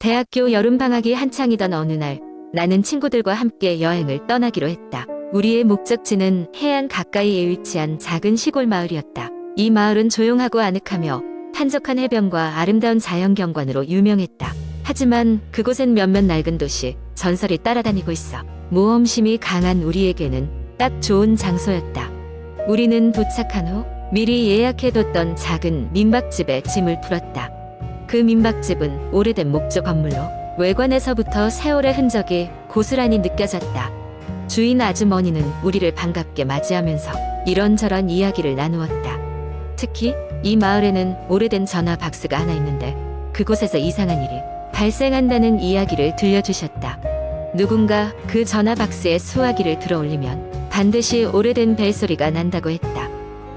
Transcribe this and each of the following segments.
대학교 여름방학이 한창이던 어느 날, 나는 친구들과 함께 여행을 떠나기로 했다. 우리의 목적지는 해안 가까이에 위치한 작은 시골 마을이었다. 이 마을은 조용하고 아늑하며 한적한 해변과 아름다운 자연경관으로 유명했다. 하지만 그곳엔 몇몇 낡은 도시, 전설이 따라다니고 있어 모험심이 강한 우리에게는 딱 좋은 장소였다. 우리는 도착한 후 미리 예약해뒀던 작은 민박집에 짐을 풀었다. 그 민박집은 오래된 목조 건물로 외관에서부터 세월의 흔적이 고스란히 느껴졌다. 주인 아주머니는 우리를 반갑게 맞이하면서 이런저런 이야기를 나누었다. 특히 이 마을에는 오래된 전화 박스가 하나 있는데 그곳에서 이상한 일이 발생한다는 이야기를 들려주셨다. 누군가 그 전화 박스에 수화기를 들어올리면 반드시 오래된 벨소리가 난다고 했다.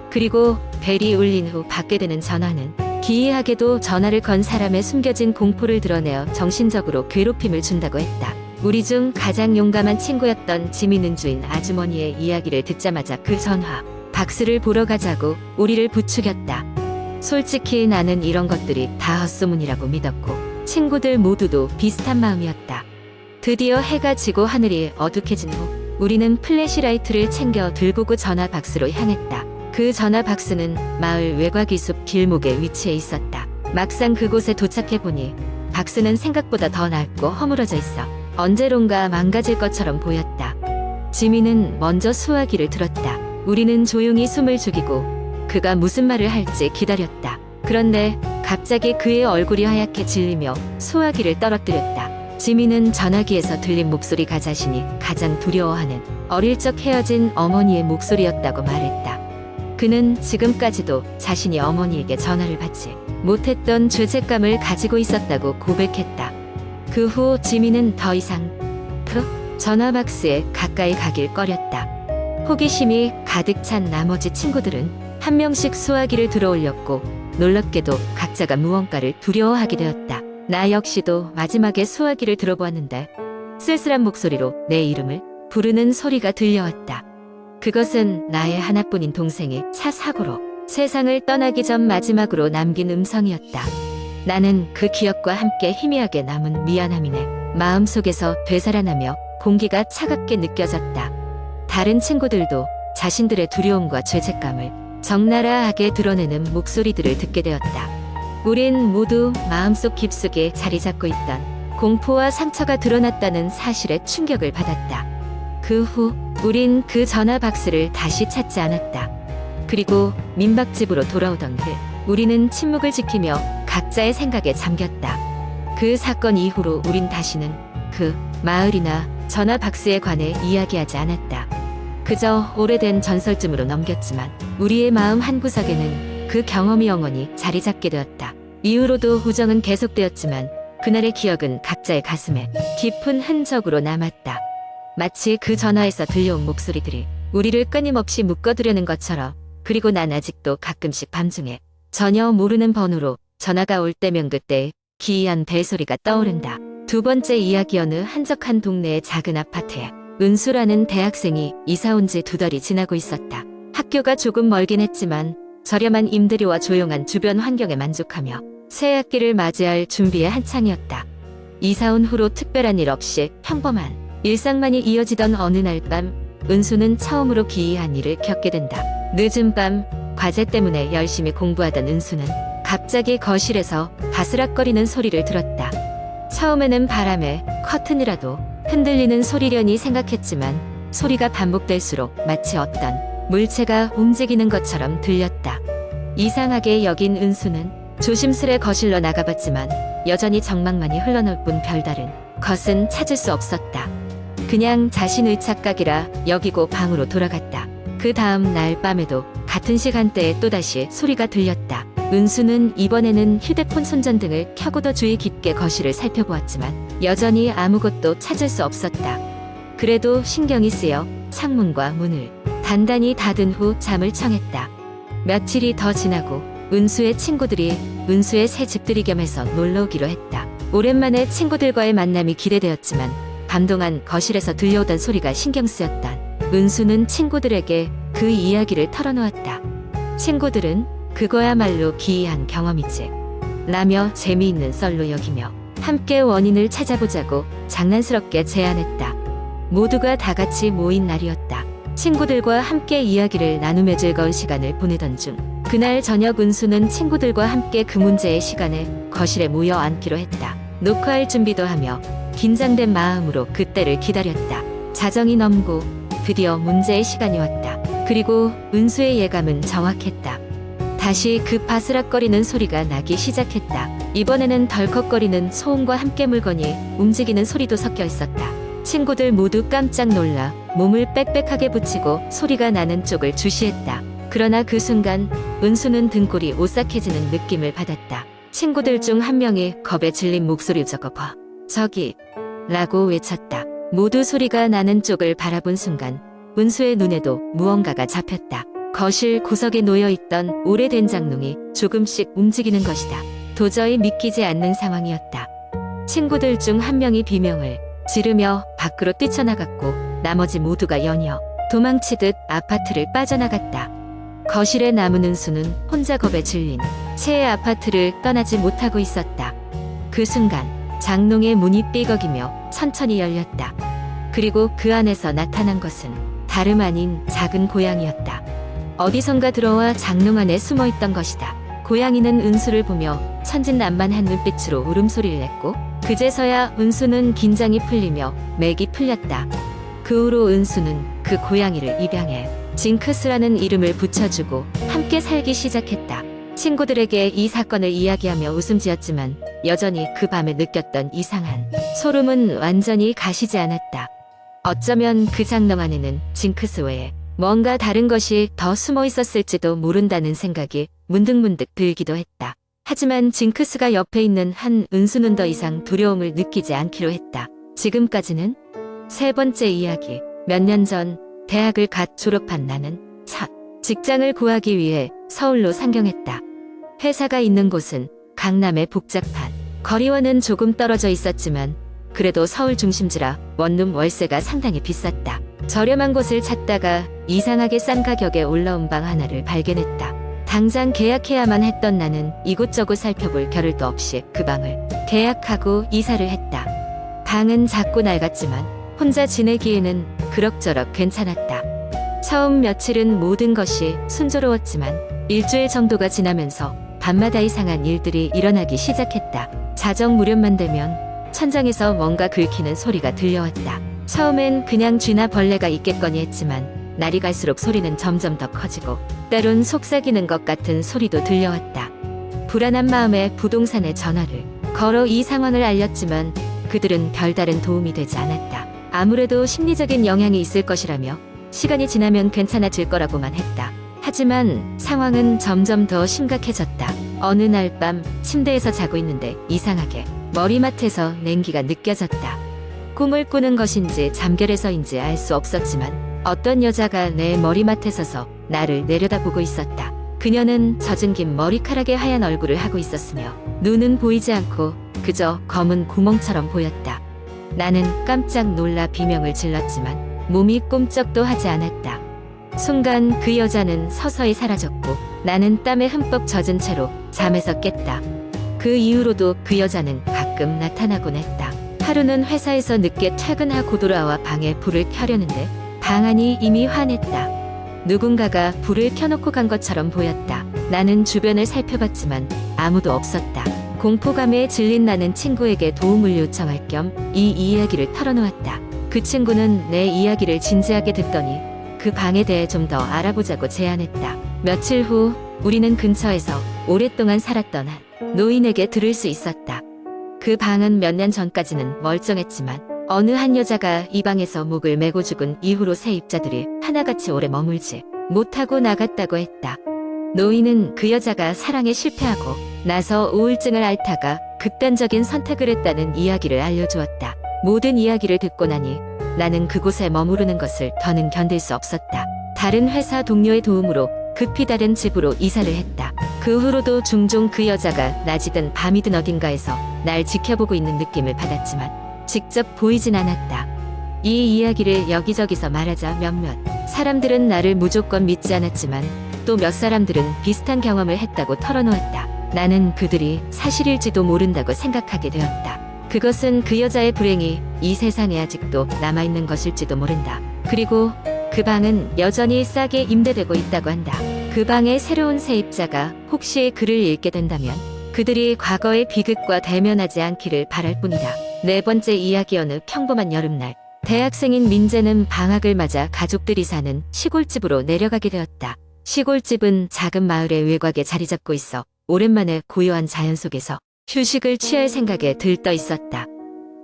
그리고 벨이 울린 후 받게 되는 전화는 기이하게도 전화를 건 사람의 숨겨진 공포를 드러내어 정신적으로 괴롭힘을 준다고 했다. 우리 중 가장 용감한 친구였던 지미는 주인 아주머니의 이야기를 듣자마자 그 전화 박스를 보러 가자고 우리를 부추겼다. 솔직히 나는 이런 것들이 다 헛소문이라고 믿었고 친구들 모두도 비슷한 마음이었다. 드디어 해가 지고 하늘이 어둑해진 후 우리는 플래시라이트를 챙겨 들고 그 전화 박스로 향했다. 그 전화 박스는 마을 외곽이 숲 길목에 위치해 있었다. 막상 그곳에 도착해보니 박스는 생각보다 더 낡고 허물어져 있어 언제론가 망가질 것처럼 보였다. 지미는 먼저 수화기를 들었다. 우리는 조용히 숨을 죽이고 그가 무슨 말을 할지 기다렸다. 그런데 갑자기 그의 얼굴이 하얗게 질리며 수화기를 떨어뜨렸다. 지미는 전화기에서 들린 목소리가 자신이 가장 두려워하는 어릴 적 헤어진 어머니의 목소리였다고 말했다. 그는 지금까지도 자신이 어머니에게 전화를 받지 못했던 죄책감을 가지고 있었다고 고백했다. 그 후 지미는 더 이상 그 전화 박스에 가까이 가길 꺼렸다. 호기심이 가득 찬 나머지 친구들은 한 명씩 수화기를 들어올렸고 놀랍게도 각자가 무언가를 두려워하게 되었다. 나 역시도 마지막에 수화기를 들어보았는데 쓸쓸한 목소리로 내 이름을 부르는 소리가 들려왔다. 그것은 나의 하나뿐인 동생이 차 사고로 세상을 떠나기 전 마지막으로 남긴 음성이었다. 나는 그 기억과 함께 희미하게 남은 미안함이 내 마음속에서 되살아나며 공기가 차갑게 느껴졌다. 다른 친구들도 자신들의 두려움과 죄책감을 적나라하게 드러내는 목소리들을 듣게 되었다. 우린 모두 마음속 깊숙이 자리 잡고 있던 공포와 상처가 드러났다는 사실에 충격을 받았다. 그 후 우린 그 전화 박스를 다시 찾지 않았다. 그리고 민박집으로 돌아오던 길 우리는 침묵을 지키며 각자의 생각에 잠겼다. 그 사건 이후로 우린 다시는 그 마을이나 전화 박스에 관해 이야기하지 않았다. 그저 오래된 전설쯤으로 넘겼지만 우리의 마음 한구석에는 그 경험이 영원히 자리 잡게 되었다. 이후로도 우정은 계속되었지만 그날의 기억은 각자의 가슴에 깊은 흔적으로 남았다. 마치 그 전화에서 들려온 목소리들이 우리를 끊임없이 묶어두려는 것처럼. 그리고 난 아직도 가끔씩 밤중에 전혀 모르는 번호로 전화가 올 때면 그때의 기이한 벨소리가 떠오른다. 두 번째 이야기 어느 한적한 동네의 작은 아파트에 은수라는 대학생이 이사온 지 2달이 지나고 있었다. 학교가 조금 멀긴 했지만 저렴한 임대료와 조용한 주변 환경에 만족하며 새 학기를 맞이할 준비에 한창이었다. 이사온 후로 특별한 일 없이 평범한 일상만이 이어지던 어느 날 밤 은수는 처음으로 기이한 일을 겪게 된다. 늦은 밤 과제 때문에 열심히 공부하던 은수는 갑자기 거실에서 바스락거리는 소리를 들었다. 처음에는 바람에 커튼이라도 흔들리는 소리려니 생각했지만 소리가 반복될수록 마치 어떤 물체가 움직이는 것처럼 들렸다. 이상하게 여긴 은수는 조심스레 거실로 나가봤지만 여전히 정막만이 흘러나올 뿐 별다른 것은 찾을 수 없었다. 그냥 자신의 착각이라 여기고 방으로 돌아갔다. 그 다음 날 밤에도 같은 시간대에 또다시 소리가 들렸다. 은수는 이번에는 휴대폰 손전등을 켜고 더 주의 깊게 거실을 살펴보았지만 여전히 아무것도 찾을 수 없었다. 그래도 신경이 쓰여 창문과 문을 단단히 닫은 후 잠을 청했다. 며칠이 더 지나고 은수의 친구들이 은수의 새 집들이 겸해서 놀러 오기로 했다. 오랜만에 친구들과의 만남이 기대되었지만 밤 동안 거실에서 들려오던 소리가 신경 쓰였던 은수는 친구들에게 그 이야기를 털어놓았다. 친구들은 그거야말로 기이한 경험이지 라며 재미있는 썰로 여기며 함께 원인을 찾아보자고 장난스럽게 제안했다. 모두가 다 같이 모인 날이었다. 친구들과 함께 이야기를 나누며 즐거운 시간을 보내던 중 그날 저녁 은수는 친구들과 함께 그 문제의 시간에 거실에 모여 앉기로 했다. 녹화할 준비도 하며 긴장된 마음으로 그때를 기다렸다. 자정이 넘고 드디어 문제의 시간이 왔다. 그리고 은수의 예감은 정확했다. 다시 그 바스락거리는 소리가 나기 시작했다. 이번에는 덜컥거리는 소음과 함께 물건이 움직이는 소리도 섞여 있었다. 친구들 모두 깜짝 놀라 몸을 빽빽하게 붙이고 소리가 나는 쪽을 주시했다. 그러나 그 순간 은수는 등골이 오싹해지는 느낌을 받았다. 친구들 중 한 명이 겁에 질린 목소리로 "저거 봐. 저기." 라고 외쳤다. 모두 소리가 나는 쪽을 바라본 순간 은수의 눈에도 무언가가 잡혔다. 거실 구석에 놓여있던 오래된 장롱이 조금씩 움직이는 것이다. 도저히 믿기지 않는 상황이었다. 친구들 중 한 명이 비명을 지르며 밖으로 뛰쳐나갔고 나머지 모두가 연이어 도망치듯 아파트를 빠져나갔다. 거실에 남은 은수는 혼자 겁에 질린 채의 아파트를 떠나지 못하고 있었다. 그 순간 장롱의 문이 삐걱이며 천천히 열렸다. 그리고 그 안에서 나타난 것은 다름 아닌 작은 고양이였다. 어디선가 들어와 장롱 안에 숨어있던 것이다. 고양이는 은수를 보며 천진난만한 눈빛으로 울음소리를 냈고 그제서야 은수는 긴장이 풀리며 맥이 풀렸다. 그 후로 은수는 그 고양이를 입양해 징크스라는 이름을 붙여주고 함께 살기 시작했다. 친구들에게 이 사건을 이야기하며 웃음 지었지만 여전히 그 밤에 느꼈던 이상한 소름은 완전히 가시지 않았다. 어쩌면 그 장롱 안에는 징크스 외에 뭔가 다른 것이 더 숨어 있었을지도 모른다는 생각이 문득문득 들기도 했다. 하지만 징크스가 옆에 있는 한 은수는 더 이상 두려움을 느끼지 않기로 했다. 지금까지는 세 번째 이야기. 몇 년 전 대학을 갓 졸업한 나는 첫 직장을 구하기 위해 서울로 상경했다. 회사가 있는 곳은 강남의 복잡한 거리와는 조금 떨어져 있었지만 그래도 서울 중심지라 원룸 월세가 상당히 비쌌다. 저렴한 곳을 찾다가 이상하게 싼 가격에 올라온 방 하나를 발견했다. 당장 계약해야만 했던 나는 이곳저곳 살펴볼 겨를도 없이 그 방을 계약하고 이사를 했다. 방은 작고 낡았지만 혼자 지내기에는 그럭저럭 괜찮았다. 처음 며칠은 모든 것이 순조로웠지만 일주일 정도가 지나면서 밤마다 이상한 일들이 일어나기 시작했다. 자정 무렵만 되면 천장에서 뭔가 긁히는 소리가 들려왔다. 처음엔 그냥 쥐나 벌레가 있겠거니 했지만 날이 갈수록 소리는 점점 더 커지고 때론 속삭이는 것 같은 소리도 들려왔다. 불안한 마음에 부동산에 전화를 걸어 이 상황을 알렸지만 그들은 별다른 도움이 되지 않았다. 아무래도 심리적인 영향이 있을 것이라며 시간이 지나면 괜찮아질 거라고만 했다. 하지만 상황은 점점 더 심각해졌다. 어느 날 밤 침대에서 자고 있는데 이상하게 머리맡에서 냉기가 느껴졌다. 꿈을 꾸는 것인지 잠결에서인지 알 수 없었지만 어떤 여자가 내 머리맡에 서서 나를 내려다보고 있었다. 그녀는 젖은 긴 머리카락에 하얀 얼굴을 하고 있었으며 눈은 보이지 않고 그저 검은 구멍처럼 보였다. 나는 깜짝 놀라 비명을 질렀지만 몸이 꼼짝도 하지 않았다. 순간 그 여자는 서서히 사라졌고 나는 땀에 흠뻑 젖은 채로 잠에서 깼다. 그 이후로도 그 여자는 가끔 나타나곤 했다. 하루는 회사에서 늦게 퇴근하고 돌아와 방에 불을 켜려는데 방 안이 이미 환했다. 누군가가 불을 켜놓고 간 것처럼 보였다. 나는 주변을 살펴봤지만 아무도 없었다. 공포감에 질린 나는 친구에게 도움을 요청할 겸 이 이야기를 털어놓았다. 그 친구는 내 이야기를 진지하게 듣더니 그 방에 대해 좀 더 알아보자고 제안했다. 며칠 후 우리는 근처에서 오랫동안 살았던 한 노인에게 들을 수 있었다. 그 방은 몇 년 전까지는 멀쩡했지만 어느 한 여자가 이 방에서 목을 메고 죽은 이후로 세입자들이 하나같이 오래 머물지 못하고 나갔다고 했다. 노인은 그 여자가 사랑에 실패하고 나서 우울증을 앓다가 극단적인 선택을 했다는 이야기를 알려주었다. 모든 이야기를 듣고 나니 나는 그곳에 머무르는 것을 더는 견딜 수 없었다. 다른 회사 동료의 도움으로 급히 다른 집으로 이사를 했다. 그 후로도 종종 그 여자가 낮이든 밤이든 어딘가에서 날 지켜보고 있는 느낌을 받았지만 직접 보이진 않았다. 이 이야기를 여기저기서 말하자 몇몇 사람들은 나를 무조건 믿지 않았지만 또 몇 사람들은 비슷한 경험을 했다고 털어놓았다. 나는 그들이 사실일지도 모른다고 생각하게 되었다. 그것은 그 여자의 불행이 이 세상에 아직도 남아있는 것일지도 모른다. 그리고 그 방은 여전히 싸게 임대되고 있다고 한다. 그 방의 새로운 세입자가 혹시 글을 읽게 된다면 그들이 과거의 비극과 대면하지 않기를 바랄 뿐이다. 네 번째 이야기. 어느 평범한 여름날 대학생인 민재는 방학을 맞아 가족들이 사는 시골집으로 내려가게 되었다. 시골집은 작은 마을의 외곽에 자리 잡고 있어 오랜만에 고요한 자연 속에서 휴식을 취할 생각에 들떠 있었다.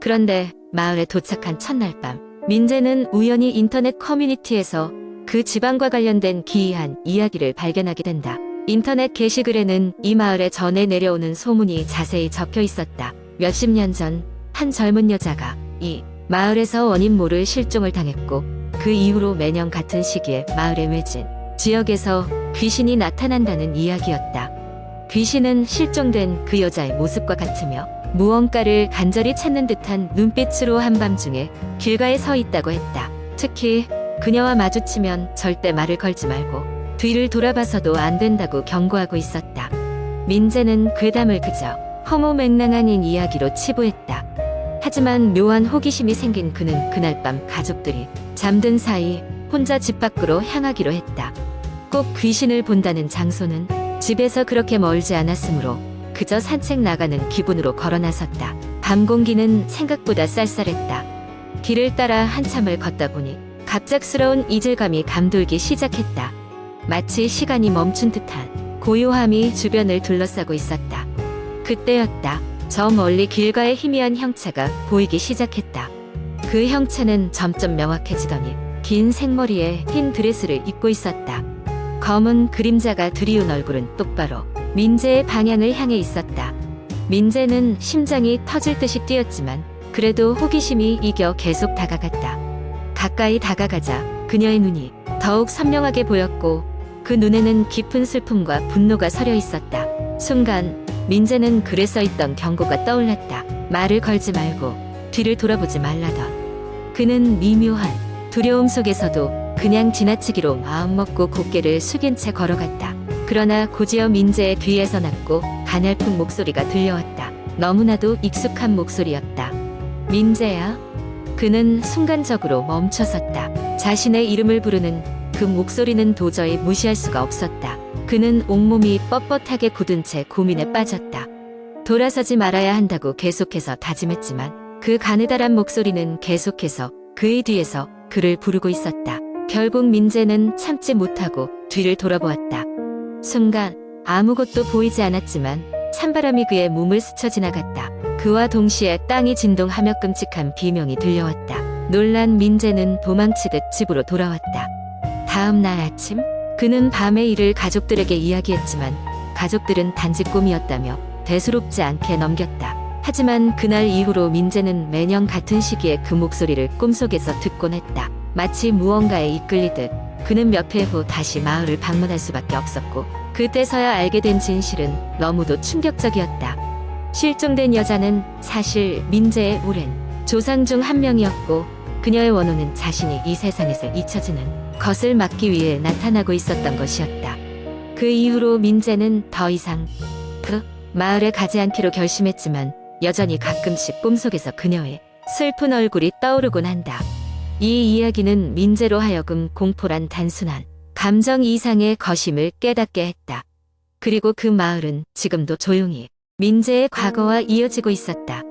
그런데 마을에 도착한 첫날 밤, 민재는 우연히 인터넷 커뮤니티에서 그 집안과 관련된 기이한 이야기를 발견하게 된다. 인터넷 게시글에는 이 마을에 전해 내려오는 소문이 자세히 적혀 있었다. 몇십 년 전 한 젊은 여자가 이 마을에서 원인 모를 실종을 당했고 그 이후로 매년 같은 시기에 마을의 외진 지역에서 귀신이 나타난다는 이야기였다. 귀신은 실종된 그 여자의 모습과 같으며 무언가를 간절히 찾는 듯한 눈빛으로 한밤중에 길가에 서 있다고 했다. 특히 그녀와 마주치면 절대 말을 걸지 말고 뒤를 돌아봐서도 안 된다고 경고하고 있었다. 민재는 괴담을 그저 허무맹랑한 이야기로 치부했다. 하지만 묘한 호기심이 생긴 그는 그날 밤 가족들이 잠든 사이 혼자 집 밖으로 향하기로 했다. 꼭 귀신을 본다는 장소는 집에서 그렇게 멀지 않았으므로 그저 산책 나가는 기분으로 걸어 나섰다. 밤 공기는 생각보다 쌀쌀했다. 길을 따라 한참을 걷다 보니 갑작스러운 이질감이 감돌기 시작했다. 마치 시간이 멈춘 듯한 고요함이 주변을 둘러싸고 있었다. 그때였다. 저 멀리 길가에 희미한 형체가 보이기 시작했다. 그 형체는 점점 명확해지더니 긴 생머리에 흰 드레스를 입고 있었다. 검은 그림자가 드리운 얼굴은 똑바로 민재의 방향을 향해 있었다. 민재는 심장이 터질 듯이 뛰었지만 그래도 호기심이 이겨 계속 다가갔다. 가까이 다가가자 그녀의 눈이 더욱 선명하게 보였고 그 눈에는 깊은 슬픔과 분노가 서려 있었다. 순간 민재는 글에 써있던 경고가 떠올랐다. 말을 걸지 말고 뒤를 돌아보지 말라던. 그는 미묘한 두려움 속에서도 그냥 지나치기로 마음먹고 고개를 숙인 채 걸어갔다. 그러나 곧이어 민재의 뒤에서 낮고 가냘픈 목소리가 들려왔다. 너무나도 익숙한 목소리였다. 민재야? 그는 순간적으로 멈춰섰다. 자신의 이름을 부르는 그 목소리는 도저히 무시할 수가 없었다. 그는 온몸이 뻣뻣하게 굳은 채 고민에 빠졌다. 돌아서지 말아야 한다고 계속해서 다짐했지만 그 가느다란 목소리는 계속해서 그의 뒤에서 그를 부르고 있었다. 결국 민재는 참지 못하고 뒤를 돌아보았다. 순간 아무것도 보이지 않았지만 찬바람이 그의 몸을 스쳐 지나갔다. 그와 동시에 땅이 진동하며 끔찍한 비명이 들려왔다. 놀란 민재는 도망치듯 집으로 돌아왔다. 다음 날 아침 그는 밤의 일을 가족들에게 이야기했지만 가족들은 단지 꿈이었다며 대수롭지 않게 넘겼다. 하지만 그날 이후로 민재는 매년 같은 시기에 그 목소리를 꿈속에서 듣곤 했다. 마치 무언가에 이끌리듯 그는 몇 해 후 다시 마을을 방문할 수밖에 없었고 그때서야 알게 된 진실은 너무도 충격적이었다. 실종된 여자는 사실 민재의 오랜 조상 중 한 명이었고 그녀의 원혼은 자신이 이 세상에서 잊혀지는 것을 막기 위해 나타나고 있었던 것이었다. 그 이후로 민재는 더 이상 그 마을에 가지 않기로 결심했지만 여전히 가끔씩 꿈속에서 그녀의 슬픈 얼굴이 떠오르곤 한다. 이 이야기는 민재로 하여금 공포란 단순한 감정 이상의 거심을 깨닫게 했다. 그리고 그 마을은 지금도 조용히 민재의 과거와 이어지고 있었다.